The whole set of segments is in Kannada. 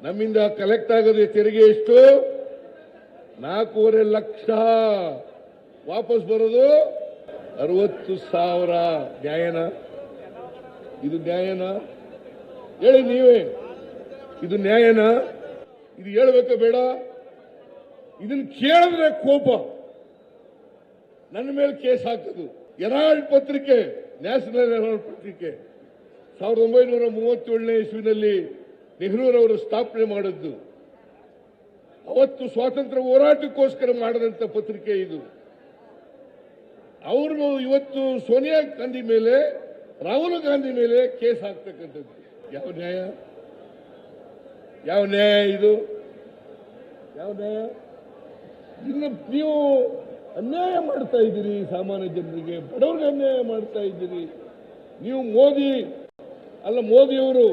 ನಮ್ಮಿಂದ ಕಲೆಕ್ಟ್ ಆಗೋದು ತೆರಿಗೆ ಎಷ್ಟು? 4.5 ಲಕ್ಷ. ವಾಪಸ್ ಬರೋದು 60,000. ನ್ಯಾಯನಾ? ಇದು ನ್ಯಾಯನಾ? ಹೇಳಿ ನೀವೇ, ಇದು ನ್ಯಾಯನಾ? ಇದು ಹೇಳ್ಬೇಕಾ ಬೇಡ? ಇದನ್ನು ಕೇಳಿದ್ರೆ ಕೋಪ, ನನ್ನ ಮೇಲೆ ಕೇಸ್ ಹಾಕೋದು. ಹೆರಾಲ್ಡ್ ಪತ್ರಿಕೆ, ನ್ಯಾಷನಲ್ ಹೆರಾಲ್ಡ್ ಪತ್ರಿಕೆ 1937ನೇ ಇಸ್ವಿನಲ್ಲಿ ನೆಹರೂರವರು ಸ್ಥಾಪನೆ ಮಾಡಿದ್ದು. ಅವತ್ತು ಸ್ವಾತಂತ್ರ್ಯ ಹೋರಾಟಕ್ಕೋಸ್ಕರ ಮಾಡಿದಂತ ಪತ್ರಿಕೆ ಇದು. ಅವರು ಇವತ್ತು ಸೋನಿಯಾ ಗಾಂಧಿ ಮೇಲೆ, ರಾಹುಲ್ ಗಾಂಧಿ ಮೇಲೆ ಕೇಸ್ ಹಾಕ್ತಕ್ಕಂಥದ್ದು ಯಾವ ನ್ಯಾಯ? ಯಾವ ನ್ಯಾಯ ಇದು? ಯಾವ ನ್ಯಾಯ? ಇನ್ನು ನೀವು ಅನ್ಯಾಯ ಮಾಡ್ತಾ ಇದ್ದೀರಿ, ಸಾಮಾನ್ಯ ಜನರಿಗೆ, ಬಡವರಿಗೆ ಅನ್ಯಾಯ ಮಾಡ್ತಾ ಇದ್ದೀರಿ. ನೀವು ಮೋದಿಯವರು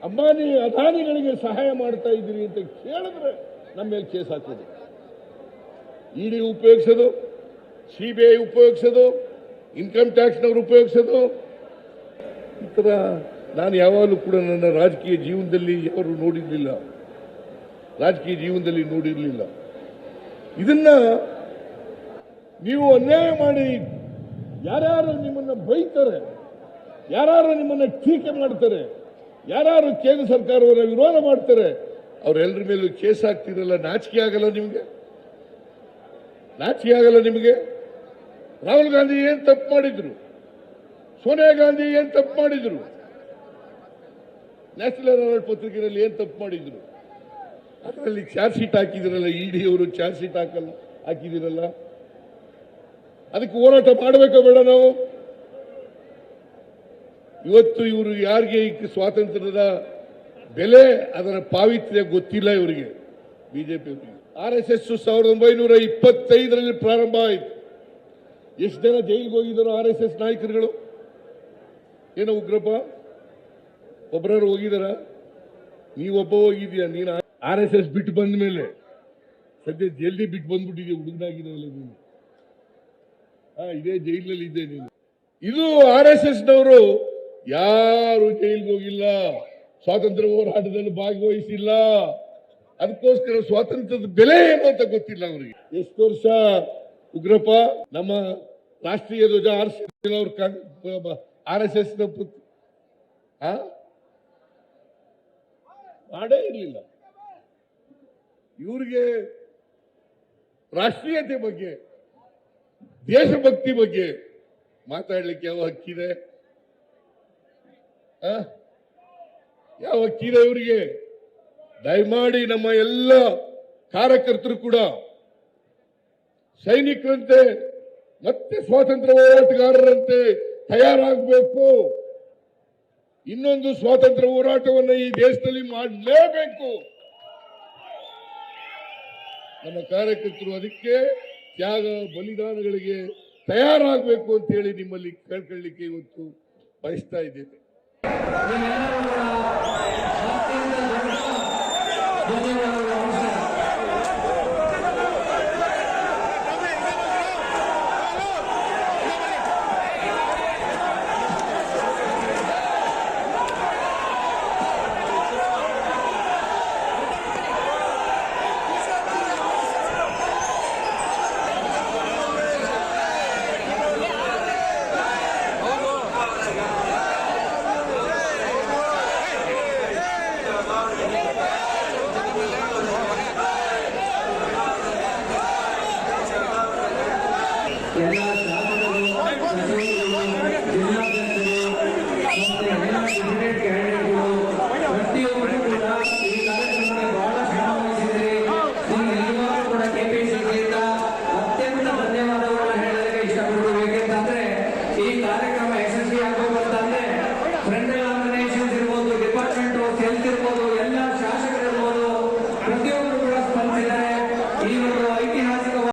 ಅಂಬಾನಿ ಅದಾನಿಗಳಿಗೆ ಸಹಾಯ ಮಾಡ್ತಾ ಇದ್ದೀರಿ ಅಂತ ಕೇಳಿದ್ರೆ ನಮ್ಮ ಮೇಲೆ ಕೇಸ್ ಹಾಕೋದು. ಇಡಿ ಉಪಯೋಗಿಸೋದು, ಸಿಬಿಐ ಉಪಯೋಗಿಸೋದು, ಇನ್ಕಮ್ ಟ್ಯಾಕ್ಸ್ನವರು ಉಪಯೋಗಿಸೋದು. ಈ ಥರ ನಾನು ಯಾವಾಗಲೂ ಕೂಡ ನನ್ನ ರಾಜಕೀಯ ಜೀವನದಲ್ಲಿ ಯಾರು ನೋಡಿರಲಿಲ್ಲ, ರಾಜಕೀಯ ಜೀವನದಲ್ಲಿ ನೋಡಿರಲಿಲ್ಲ. ಇದನ್ನ ನೀವು ಅನ್ಯಾಯ ಮಾಡಿ ಯಾರ್ಯಾರು ನಿಮ್ಮನ್ನ ಬೈತಾರೆ, ಯಾರು ನಿಮ್ಮನ್ನ ಟೀಕೆ ಮಾಡ್ತಾರೆ, ಯಾರು ಕೇಂದ್ರ ಸರ್ಕಾರವನ್ನು ವಿರೋಧ ಮಾಡ್ತಾರೆ, ಅವರೆಲ್ಲರ ಮೇಲೂ ಕೇಸ್ ಹಾಕ್ತಿರಲ್ಲ. ನಾಚಿಕೆ ಆಗಲ್ಲ ನಿಮಗೆ? ನಾಚಿಕೆ ಆಗಲ್ಲ ನಿಮಗೆ? ರಾಹುಲ್ ಗಾಂಧಿ ಏನ್ ತಪ್ಪು ಮಾಡಿದ್ರು? ಸೋನಿಯಾ ಗಾಂಧಿ ಏನ್ ತಪ್ಪು ಮಾಡಿದ್ರು? ನ್ಯಾಷನಲ್ ಹೆರಾಲ್ಡ್ ಪತ್ರಿಕೆಯಲ್ಲಿ ಏನ್ ತಪ್ಪು ಮಾಡಿದ್ರು? ಅದರಲ್ಲಿ ಚಾರ್ಜ್ ಶೀಟ್ ಹಾಕಿದಿರಲ್ಲ, ಇಡಿ ಅವರು ಚಾರ್ಜ್ ಶೀಟ್ ಹಾಕಿದಿರಲ್ಲ. ಅದಕ್ಕೆ ಹೋರಾಟ ಮಾಡಬೇಕೋ ಬೇಡ ನಾವು? ಇವತ್ತು ಇವರು ಯಾರಿಗೆ ಸ್ವಾತಂತ್ರ್ಯದ ಬೆಲೆ, ಅದರ ಪಾವಿತ್ರ್ಯ ಗೊತ್ತಿಲ್ಲ ಇವರಿಗೆ, ಬಿಜೆಪಿ. RSS 1925ರಲ್ಲಿ ಪ್ರಾರಂಭ ಆಯಿತು. ಎಷ್ಟು ಜನ ಜೈಲಿಗೆ ಹೋಗಿದ್ರು RSS ನಾಯಕರುಗಳು? ಏನೋ ಉಗ್ರಪ್ಪ ಒಬ್ಬರು ಹೋಗಿದಾರ? ನೀವೊಬ್ಬ ಹೋಗಿದ್ಯಾ? ನೀನು RSS ಬಿಟ್ಟು ಬಂದ ಮೇಲೆ ಸದ್ಯ ಜೈಲಿ ಬಿಟ್ಟು ಬಂದ್ಬಿಟ್ಟಿದ್ಯಾ, ಹುಡುಗನಾಗಿರಲ್ಲ ನೀನು. ಇದೇ ಜೈಲಿನಲ್ಲಿ ಇದ್ದೆ ನೀನು. ಇದು RSSನವರು ಯಾರು ಜೈಲಿಗೆ ಹೋಗಿಲ್ಲ, ಸ್ವಾತಂತ್ರ್ಯ ಹೋರಾಟದಲ್ಲಿ ಭಾಗವಹಿಸಿಲ್ಲ. ಅದಕ್ಕೋಸ್ಕರ ಸ್ವಾತಂತ್ರ್ಯದ ಬೆಲೆ ಏನು ಅಂತ ಗೊತ್ತಿಲ್ಲ ಅವರಿಗೆ. ಎಷ್ಟು ವರ್ಷ ಉಗ್ರಪ್ಪ ನಮ್ಮ ರಾಷ್ಟ್ರೀಯ ಧ್ವಜ ಆರಿಸಿಲ್ಲ ಅವ್ರ RSS ಮಾಡೇ ಇರಲಿಲ್ಲ. ಇವರಿಗೆ ರಾಷ್ಟ್ರೀಯತೆ ಬಗ್ಗೆ, ದೇಶಭಕ್ತಿ ಬಗ್ಗೆ ಮಾತಾಡ್ಲಿಕ್ಕೆ ಯಾವ ಹಕ್ಕಿದೆ? ಯಾವ ಹಕ್ಕಿದೆ ಇವರಿಗೆ? ದಯಮಾಡಿ ನಮ್ಮ ಎಲ್ಲ ಕಾರ್ಯಕರ್ತರು ಕೂಡ ಸೈನಿಕರಂತೆ ಮತ್ತೆ ಸ್ವಾತಂತ್ರ್ಯ ಹೋರಾಟಗಾರರಂತೆ ತಯಾರಾಗಬೇಕು. ಇನ್ನೊಂದು ಸ್ವಾತಂತ್ರ್ಯ ಹೋರಾಟವನ್ನು ಈ ದೇಶದಲ್ಲಿ ಮಾಡಲೇಬೇಕು. ನಮ್ಮ ಕಾರ್ಯಕರ್ತರು ಅದಕ್ಕೆ ತ್ಯಾಗ ಬಲಿದಾನಗಳಿಗೆ ತಯಾರಾಗಬೇಕು ಅಂತ ಹೇಳಿ ನಿಮ್ಮಲ್ಲಿ ಕೇಳ್ಕೊಳ್ಳಿಕ್ಕೆ ಇವತ್ತು ಬಯಸ್ತಾ ಇದ್ದೇನೆ.